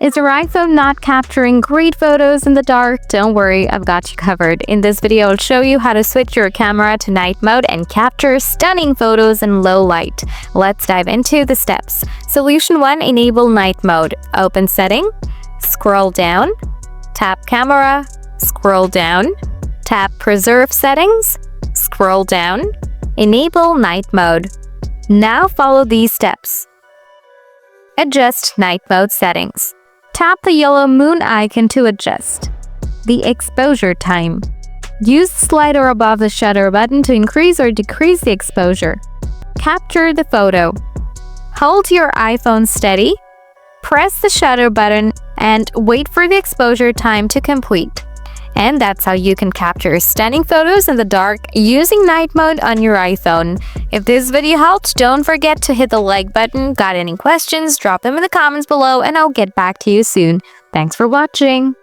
Is your iPhone not capturing great photos in the dark? Don't worry, I've got you covered. In this video, I'll show you how to switch your camera to night mode and capture stunning photos in low light. Let's dive into the steps. Solution 1. Enable night mode. Open Setting, scroll down, tap Camera, scroll down, tap Preserve Settings, scroll down, enable night mode. Now follow these steps. Adjust night mode settings. Tap the yellow moon icon to adjust the exposure time. Use the slider above the shutter button to increase or decrease the exposure. Capture the photo. Hold your iPhone steady, press the shutter button, and wait for the exposure time to complete. And that's how you can capture stunning photos in the dark using night mode on your iPhone. If this video helped, don't forget to hit the like button. Got any questions? Drop them in the comments below and I'll get back to you soon. Thanks for watching.